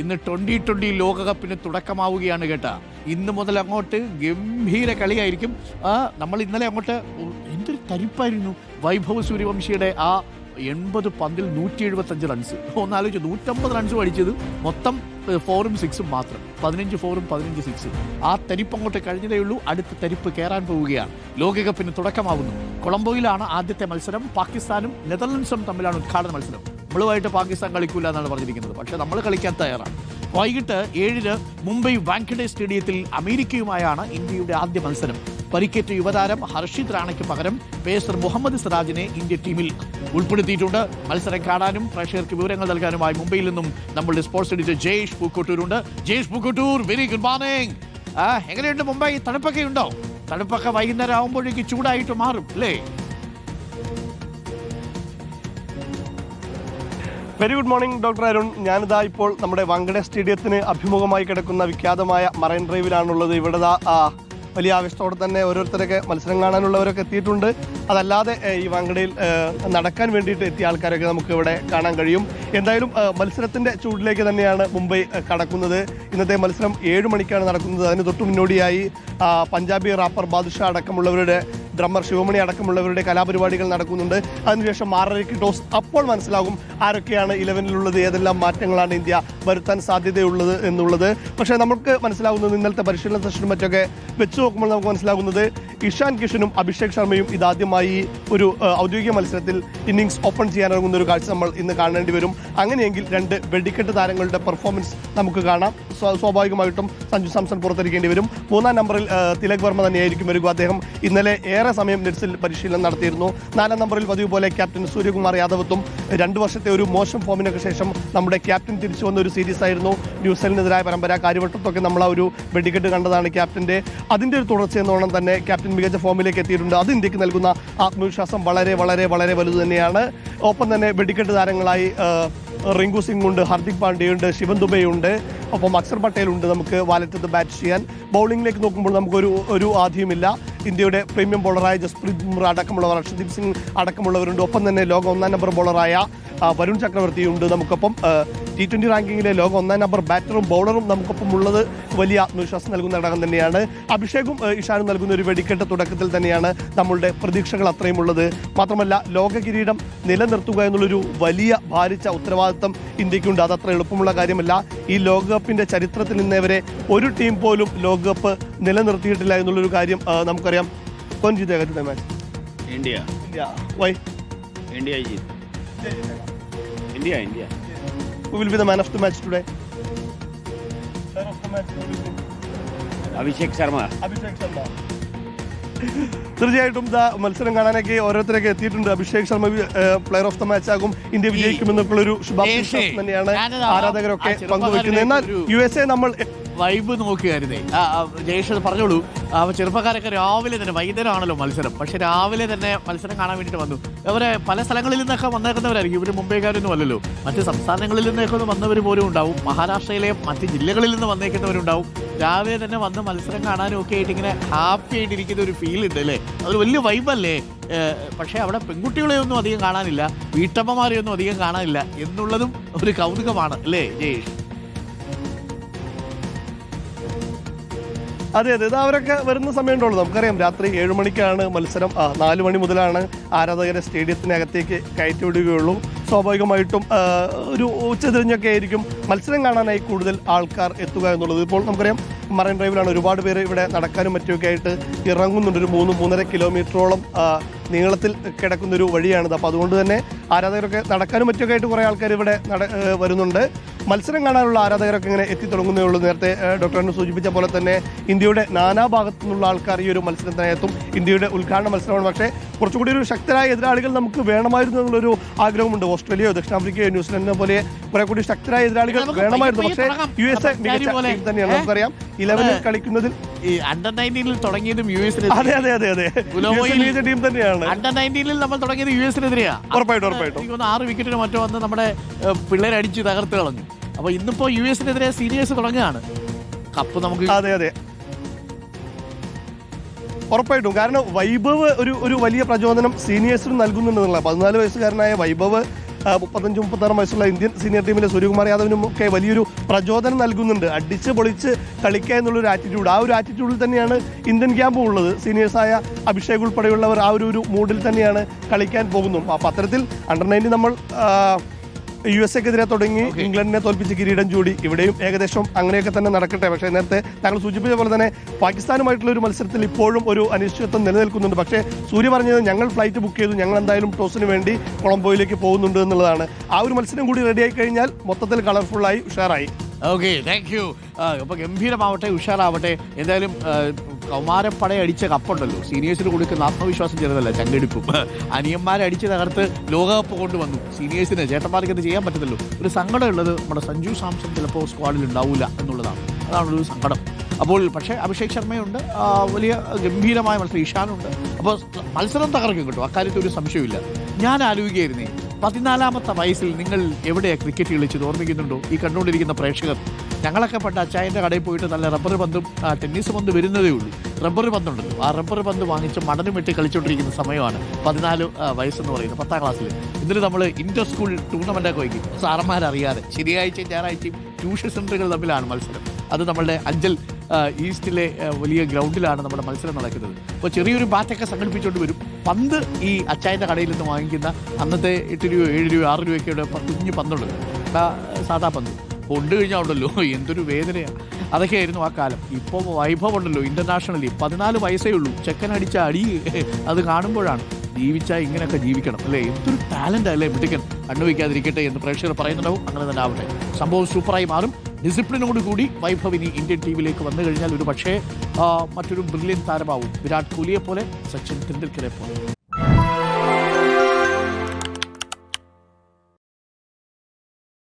ഇന്ന് 2020 ലോകകപ്പിന് തുടക്കമാവുകയാണ് കേട്ടാ. ഇന്ന് മുതൽ അങ്ങോട്ട് ഗംഭീര കളിയായിരിക്കും. നമ്മൾ ഇന്നലെ അങ്ങോട്ട് എന്തൊരു തരിപ്പായിരുന്നു വൈഭവ് സൂര്യവംശിയുടെ ആ 80 പന്തിൽ 175 റൺസ്. ഒന്നാലോചിച്ച് 150 റൺസ് അടിച്ചത് മൊത്തം 4ഉം 6ഉം മാത്രം. 15 4ഉം 15 6ഉം. ആ തരിപ്പ് അങ്ങോട്ട് കഴിഞ്ഞതേ ഉള്ളൂ. അടുത്ത തരിപ്പ് കയറാൻ പോവുകയാണ്. ലോകകപ്പിന് തുടക്കമാവുന്നു. കൊളംബോയിലാണ് ആദ്യത്തെ മത്സരം. പാകിസ്ഥാനും നെതർലൻഡ്സും തമ്മിലാണ് ഉദ്ഘാടന മത്സരം. നമ്മളുമായിട്ട് പാകിസ്ഥാൻ കളിക്കില്ല എന്നാണ് പറഞ്ഞിരിക്കുന്നത്. പക്ഷേ നമ്മൾ കളിക്കാൻ തയ്യാറാണ്. വൈകിട്ട് 7-ന് മുംബൈ വാങ്കഡെ സ്റ്റേഡിയത്തിൽ അമേരിക്കയുമായാണ് ഇന്ത്യയുടെ ആദ്യ മത്സരം. പരിക്കേറ്റ യുവതാരം ഹർഷിത് റാണയ്ക്ക് പകരം പേസർ മുഹമ്മദ് സിറാജിനെ ഇന്ത്യ ടീമിൽ ഉൾപ്പെടുത്തിയിട്ടുണ്ട്. മത്സരം കാണാനും പ്രേക്ഷകർക്ക് വിവരങ്ങൾ നൽകാനുമായി മുംബൈയിൽ നിന്നും നമ്മളുടെ സ്പോർട്സ് എഡിറ്റർ ജയേഷ് പൂക്കോട്ടൂരുണ്ട്. Jayesh Pookkottoor, very good morning. എങ്ങനെയുണ്ട് മുംബൈ? തണുപ്പൊക്കെ ഉണ്ടോ? തണുപ്പൊക്കെ വൈകുന്നേരം ആകുമ്പോഴേക്ക് ചൂടായിട്ട് മാറും അല്ലേ? Very good morning doctor Arun. ഞാനിതാ ഇപ്പോൾ നമ്മുടെ വാങ്കഡെ സ്റ്റേഡിയത്തിന് അഭിമുഖമായി കിടക്കുന്ന വിഖ്യാതമായ മറൈൻ ഡ്രൈവിലാണുള്ളത്. ഇവിടെ വലിയ ആവേശത്തോടെ തന്നെ ഓരോരുത്തരൊക്കെ മത്സരം കാണാനുള്ളവരൊക്കെ എത്തിയിട്ടുണ്ട്. അതല്ലാതെ ഈ വാങ്കഡയിൽ നടക്കാൻ വേണ്ടിയിട്ട് എത്തിയ ആൾക്കാരൊക്കെ നമുക്ക് ഇവിടെ കാണാൻ കഴിയും. എന്തായാലും മത്സരത്തിൻ്റെ ചൂടിലേക്ക് തന്നെയാണ് മുംബൈ കടക്കുന്നത്. ഇന്നത്തെ മത്സരം 7 മണിക്കാണ് നടക്കുന്നത്. അതിന് തൊട്ടു മുന്നോടിയായി പഞ്ചാബി റാപ്പർ ബാദുഷാ അടക്കമുള്ളവരുടെ, ഡ്രമ്മർ ശിവമണി അടക്കമുള്ളവരുടെ കലാപരിപാടികൾ നടക്കുന്നുണ്ട്. അതിനുശേഷം 6:30 ടോസ്. അപ്പോൾ മനസ്സിലാകും ആരൊക്കെയാണ് 11-ലുള്ളത്, ഏതെല്ലാം മാറ്റങ്ങളാണ് ഇന്ത്യ വരുത്താൻ സാധ്യതയുള്ളത് എന്നുള്ളത്. പക്ഷേ നമുക്ക് മനസ്സിലാകുന്നത് ഇന്നലത്തെ പരിശീലന സെഷനും മറ്റൊക്കെ വെച്ച് നോക്കുമ്പോൾ നമുക്ക് മനസ്സിലാകുന്നത് ഇഷാൻ കിഷനും അഭിഷേക് ശർമ്മയും ഇതാദ്യമായി ഒരു ഔദ്യോഗിക മത്സരത്തിൽ ഇന്നിംഗ്സ് ഓപ്പൺ ചെയ്യാനിറങ്ങുന്ന ഒരു കാഴ്ച നമ്മൾ ഇന്ന് കാണേണ്ടി വരും. അങ്ങനെയെങ്കിൽ 2 വെടിക്കെട്ട് താരങ്ങളുടെ പെർഫോമൻസ് നമുക്ക് കാണാം. സ്വാഭാവികമായിട്ടും സഞ്ജു സാംസൺ പുറത്തിരിക്കേണ്ടി വരും. 3-ാം നമ്പറിൽ തിലക് വർമ്മ തന്നെയായിരിക്കും വരിക. അദ്ദേഹം ഇന്നലെ ഏറെ സമയം നെറ്റ്സിൽ പരിശീലനം നടത്തിയിരുന്നു. 4-ാം നമ്പറിൽ പതിവ് പോലെ ക്യാപ്റ്റൻ സൂര്യകുമാർ യാദവത്തും 2 വർഷത്തെ ഒരു മോശം ഫോമിനൊക്കെ ശേഷം നമ്മുടെ ക്യാപ്റ്റൻ തിരിച്ചു വന്ന ഒരു സീരീസ് ആയിരുന്നു ന്യൂസിലൻഡിനെതിരായ പരമ്പര. കാര്യവട്ടത്തൊക്കെ നമ്മൾ ആ ഒരു വെടിക്കെട്ട് കണ്ടതാണ് ക്യാപ്റ്റൻ്റെ. അതിൻ്റെ ഒരു തുടർച്ചയെന്നോണം തന്നെ ക്യാപ്റ്റൻ മികച്ച ഫോമിലേക്ക് എത്തിയിട്ടുണ്ട്. അത് ഇന്ത്യക്ക് നൽകുന്ന ആത്മവിശ്വാസം വളരെ വളരെ വളരെ വലുത് തന്നെയാണ്. ഒപ്പം തന്നെ വെടിക്കെട്ട് താരങ്ങളായി റിങ്കു സിംഗ് ഉണ്ട്, ഹാർദിക് പാണ്ഡ്യയുണ്ട്, ശിവൻ ദുബെയുണ്ട്, ഒപ്പം അക്ഷർ പട്ടേൽ ഉണ്ട് നമുക്ക് വാലറ്റത്ത് ബാറ്റ് ചെയ്യാൻ. ബൗളിംഗിലേക്ക് നോക്കുമ്പോൾ നമുക്കൊരു ആദ്യമില്ല. ഇന്ത്യയുടെ പ്രീമിയം ബോളറായ ജസ്പ്രീത് ബുംറ അടക്കമുള്ളവർ, അർഷദീപ് സിംഗ് അടക്കമുള്ളവരുണ്ട്. ഒപ്പം തന്നെ ലോക 1-ാം നമ്പർ ബോളറായ വരുൺ ചക്രവർത്തിയുണ്ട് നമുക്കൊപ്പം. T20 റാങ്കിങ്ങിലെ ലോക 1-ാം നമ്പർ ബാറ്ററും ബൗളറും നമുക്കൊപ്പം ഉള്ളത് വലിയ ആത്മവിശ്വാസം നൽകുന്ന ഘടകം തന്നെയാണ്. അഭിഷേകും ഇഷാനും നൽകുന്ന ഒരു വെടിക്കെട്ട് തുടക്കത്തിൽ തന്നെയാണ് നമ്മളുടെ പ്രതീക്ഷകൾ അത്രയും ഉള്ളത്. മാത്രമല്ല ലോക കിരീടം നിലനിർത്തുക എന്നുള്ളൊരു വലിയ ഭാരിച്ച ഉത്തരവാദിത്തം ഇന്ത്യക്കുണ്ട്. അതത്ര എളുപ്പമുള്ള കാര്യമല്ല. ഈ ലോകകപ്പിന്റെ ചരിത്രത്തിൽ നിന്നേവരെ ഒരു ടീം പോലും ലോകകപ്പ് നിലനിർത്തിയിട്ടില്ല എന്നുള്ളൊരു കാര്യം നമുക്കറിയാം. कौन जीतेगा today match? India. India. Why? India he Jeet. India. Who will be the man of the match today? Man of the match. Abhishek Sharma. Abhishek Sharma. തീർച്ചയായിട്ടും മത്സരം കാണാനൊക്കെ ഓരോരുത്തരൊക്കെ എത്തിയിട്ടുണ്ട്. Abhishek Sharma player of the match ആകും, ഇന്ത്യ വിജയിക്കുമെന്നൊക്കെയുള്ളൊരു ശുഭാപ്തി തന്നെയാണ് ആരാധകരൊക്കെ പങ്കുവെക്കുന്നത്. എന്നാൽ USA നമ്മൾ വൈബ് നോക്കുകയായിരുന്നേ. ജയേഷ് പറഞ്ഞോളൂ. ചെറുപ്പക്കാരൊക്കെ രാവിലെ തന്നെ, വൈകുന്നേരമാണല്ലോ മത്സരം, പക്ഷെ രാവിലെ തന്നെ മത്സരം കാണാൻ വേണ്ടിയിട്ട് വന്നു. അവരെ പല സ്ഥലങ്ങളിൽ നിന്നൊക്കെ വന്നേക്കുന്നവരായിരിക്കും. ഇവർ മുംബൈക്കാരൊന്നും അല്ലല്ലോ. മറ്റ് സംസ്ഥാനങ്ങളിൽ നിന്നൊക്കെ വന്നവർ പോലും ഉണ്ടാവും. മഹാരാഷ്ട്രയിലെ മറ്റ് ജില്ലകളിൽ നിന്ന് വന്നേക്കുന്നവരുണ്ടാവും. രാവിലെ തന്നെ വന്ന് മത്സരം കാണാനും ഒക്കെ ആയിട്ട് ഇങ്ങനെ ഹാപ്പി ആയിട്ടിരിക്കുന്ന ഒരു ഫീൽ ഉണ്ട് അല്ലേ? അതൊരു വലിയ വൈബല്ലേ? പക്ഷേ അവിടെ പെൺകുട്ടികളെയൊന്നും അധികം കാണാനില്ല, വീട്ടമ്മമാരെയൊന്നും അധികം കാണാനില്ല എന്നുള്ളതും ഒരു കൗതുകമാണ് അല്ലേ ജയേഷ്? അതെ, ഇത് അവരൊക്കെ വരുന്ന സമയമുണ്ടല്ലോ. നമുക്കറിയാം രാത്രി 7 മണിക്കാണ് മത്സരം. 4 മണി മുതലാണ് ആരാധകരെ സ്റ്റേഡിയത്തിനകത്തേക്ക് കയറ്റി വിടുകയുള്ളൂ. സ്വാഭാവികമായിട്ടും ഒരു ഉച്ചതിരിഞ്ഞൊക്കെ ആയിരിക്കും മത്സരം കാണാനായി കൂടുതൽ ആൾക്കാർ എത്തുക എന്നുള്ളത്. ഇപ്പോൾ നമുക്കറിയാം മറൈൻ ഡ്രൈവിലാണ് ഒരുപാട് പേര് ഇവിടെ നടക്കാനും മറ്റുമൊക്കെ ആയിട്ട് ഇറങ്ങുന്നുണ്ട്. ഒരു 3-3.5 കിലോമീറ്ററോളം നീളത്തിൽ കിടക്കുന്നൊരു വഴിയാണിത്. അപ്പോൾ അതുകൊണ്ട് തന്നെ ആരാധകരൊക്കെ നടക്കാനും മറ്റൊക്കെ ആയിട്ട് കുറേ ആൾക്കാർ ഇവിടെ വരുന്നുണ്ട്. മത്സരം കാണാനുള്ള ആരാധകരൊക്കെ ഇങ്ങനെ എത്തിത്തുടങ്ങുന്നേ ഉള്ളൂ. നേരത്തെ ഡോക്ടറിന് സൂചിപ്പിച്ച പോലെ തന്നെ ഇന്ത്യയുടെ നാനാഭാഗത്തു നിന്നുള്ള ആൾക്കാർ ഈ ഒരു മത്സരത്തിനെത്തും. ഇന്ത്യയുടെ ഉദ്ഘാടന മത്സരമാണ്. പക്ഷേ കുറച്ചുകൂടി ഒരു ശക്തരായ എതിരാളികൾ നമുക്ക് വേണമായിരുന്നു എന്നുള്ളൊരു ആഗ്രഹമുണ്ട്. ഓസ്ട്രേലിയയോ ദക്ഷിണാഫ്രിക്കയോ ന്യൂസിലൻഡിനെ പോലെ കുറെ കൂടി ശക്തരായ എതിരാളികൾ വേണമായിരുന്നു. പക്ഷേ USA മികച്ച ടീം തന്നെയാണ്. നമുക്കറിയാം 11-ൽ കളിക്കുന്നതിൽ അണ്ടർ 19-ൽ തുടങ്ങിയതും അതെ ടീം തന്നെയാണ്. അണ്ടർ 19-ൽ നമ്മൾ തുടങ്ങിയത് US-നെതിരെയാണ്. ഉറപ്പായിട്ടും 6 വിക്കറ്റിന് മറ്റോ വന്ന് നമ്മുടെ പിള്ളേരെ അടിച്ച് തകർത്ത് കളഞ്ഞു. അപ്പൊ ഇന്നിപ്പോ US-നെതിരെ സീരീസ് തുടങ്ങുകയാണ്. കപ്പ് നമുക്ക് അതെ ഉറപ്പായിട്ടും. കാരണം വൈഭവ് ഒരു വലിയ പ്രചോദനം സീനിയേഴ്സിനും നൽകുന്നുണ്ടെന്നുള്ള 14 വയസ്സുകാരനായ വൈഭവ് 35-36 വയസ്സുള്ള ഇന്ത്യൻ സീനിയർ ടീമിലെ സൂര്യകുമാർ യാദവിനും ഒക്കെ വലിയൊരു പ്രചോദനം നൽകുന്നുണ്ട്. അടിച്ച് പൊളിച്ച് കളിക്കുക എന്നുള്ളൊരു ആറ്റിറ്റ്യൂഡ്, ആ ഒരു ആറ്റിറ്റ്യൂഡിൽ തന്നെയാണ് ഇന്ത്യൻ ക്യാമ്പും ഉള്ളത്. സീനിയേഴ്സായ അഭിഷേക് ഉൾപ്പെടെയുള്ളവർ ആ ഒരു മൂഡിൽ തന്നെയാണ് കളിക്കാൻ പോകുന്നു. അപ്പോൾ അത്തരത്തിൽ അണ്ടർ-19 നമ്മൾ USA-ക്കെതിരെ തുടങ്ങി ഇംഗ്ലണ്ടിനെ തോൽപ്പിച്ച് കിരീടം ചൂടി. ഇവിടെയും ഏകദേശം അങ്ങനെയൊക്കെ തന്നെ നടക്കട്ടെ. പക്ഷേ നേരത്തെ താങ്കൾ സൂചിപ്പിച്ച പോലെ തന്നെ പാകിസ്ഥാനുമായിട്ടുള്ള ഒരു മത്സരത്തിൽ ഇപ്പോഴും ഒരു അനിശ്ചിതത്വം നിലനിൽക്കുന്നുണ്ട്. പക്ഷേ സൂര്യ പറഞ്ഞത് ഞങ്ങൾ ഫ്ലൈറ്റ് ബുക്ക് ചെയ്തു, ഞങ്ങൾ എന്തായാലും ടോസിന് വേണ്ടി കൊളംബോയിലേക്ക് പോകുന്നുണ്ട് എന്നുള്ളതാണ്. ആ ഒരു മത്സരം കൂടി റെഡിയായി കഴിഞ്ഞാൽ മൊത്തത്തിൽ കളർഫുള്ളായി ഉഷാറായി. Okay, thank you. അപ്പോൾ ഗംഭീരമാവട്ടെ, ഉഷാറാവട്ടെ. എന്തായാലും കൗമാരപ്പട അടിച്ച കപ്പുണ്ടല്ലോ, സീനിയേഴ്സിന് കൊടുക്കുന്ന ആത്മവിശ്വാസം ചെറുതല്ല, ചങ്കെടുക്കും. അനിയന്മാരെ അടിച്ച് തകർത്ത് ലോകകപ്പ് കൊണ്ടുവന്നു. സീനിയേഴ്സിന്, ചേട്ടന്മാർക്ക് ഇത് ചെയ്യാൻ പറ്റത്തില്ലോ. ഒരു സങ്കടമുള്ളത് നമ്മുടെ സഞ്ജു സാംസൺ ചിലപ്പോൾ സ്ക്വാഡിൽ ഉണ്ടാവില്ല എന്നുള്ളതാണ്. അതാണൊരു സങ്കടം. അപ്പോൾ പക്ഷേ അഭിഷേക് ശർമ്മയുണ്ട്, വലിയ ഗംഭീരമായ മത്സരം. ഇഷാനുണ്ട്. അപ്പോൾ മത്സരം തകർക്കും കേട്ടോ, അക്കാര്യത്തിൽ ഒരു സംശയമില്ല. ഞാൻ ആലോചിക്കുകയായിരുന്നേ, 14-ാമത്തെ വയസ്സിൽ നിങ്ങൾ എവിടെയാണ് ക്രിക്കറ്റ് കളിച്ചത് ഓർമ്മിക്കുന്നുണ്ടോ? ഈ കണ്ടുകൊണ്ടിരിക്കുന്ന പ്രേക്ഷകർ, ഞങ്ങളൊക്കെ പണ്ട് അച്ചായൻ്റെ കടയിൽ പോയിട്ട് നല്ല റബ്ബർ പന്തും ടെന്നീസ് പന്ത് വരുന്നതേ ഉള്ളൂ. റബ്ബർ പന്തുണ്ടല്ലോ, ആ റബ്ബർ പന്ത് വാങ്ങിച്ച് മടലും വെട്ടി കളിച്ചുകൊണ്ടിരിക്കുന്ന സമയമാണ് 14 വയസ്സെന്ന് പറയുന്നത്, 10ാം ക്ലാസ്സിൽ. എന്നിട്ട് നമ്മൾ ഇൻ്റർ സ്കൂൾ ടൂർണമെൻറ്റൊക്കെ വയ്ക്കും, സാറന്മാരറിയാതെ. ശനിയാഴ്ചയും ഞായറാഴ്ചയും ട്യൂഷൻ സെൻ്ററുകൾ തമ്മിലാണ് മത്സരം. അത് നമ്മളുടെ അഞ്ചൽ ഈസ്റ്റിലെ വലിയ ഗ്രൗണ്ടിലാണ് നമ്മുടെ മത്സരം നടക്കുന്നത്. അപ്പോൾ ചെറിയൊരു ബാറ്റൊക്കെ സംഘടിപ്പിച്ചുകൊണ്ട് വരും. പന്ത് ഈ അച്ചായൻ്റെ കടയിൽ നിന്ന് വാങ്ങിക്കുന്ന അന്നത്തെ 8 രൂപ 7 രൂപ 6 രൂപയൊക്കെയുടെ കുഞ്ഞു പന്തുണ്ട്, സാധാ പന്ത്. കൊണ്ടു കഴിഞ്ഞാൽ ഉണ്ടല്ലോ എന്തൊരു വേദനയാണ്. അതൊക്കെയായിരുന്നു ആ കാലം. ഇപ്പോൾ വൈഭവം ഉണ്ടല്ലോ ഇൻ്റർനാഷണലി. 14 വയസ്സേ ഉള്ളൂ, ചെക്കനടിച്ച അടി അത് കാണുമ്പോഴാണ് ജീവിച്ചാൽ ഇങ്ങനെയൊക്കെ ജീവിക്കണം അല്ലേ. എന്തൊരു ടാലൻ്റ് അല്ലേ മിടുക്കൻ. കണ്ണുവയ്ക്കാതിരിക്കട്ടെ എന്ന് പ്രേക്ഷകർ പറയുന്നുണ്ടാവും. അങ്ങനെ തന്നെ ആവട്ടെ. സംഭവം സൂപ്പറായി മാറും. ഡിസിപ്ലിനോട് കൂടി വൈഭവ് ഇനി ഇന്ത്യൻ ടീമിലേക്ക് വന്നു കഴിഞ്ഞാൽ ഒരു പക്ഷേ മറ്റൊരു ബ്രില്യൻ താരമാവും. വിരാട് കോഹ്ലിയെ പോലെ, സച്ചിൻ തെണ്ടുൽക്കറെ പോലെ.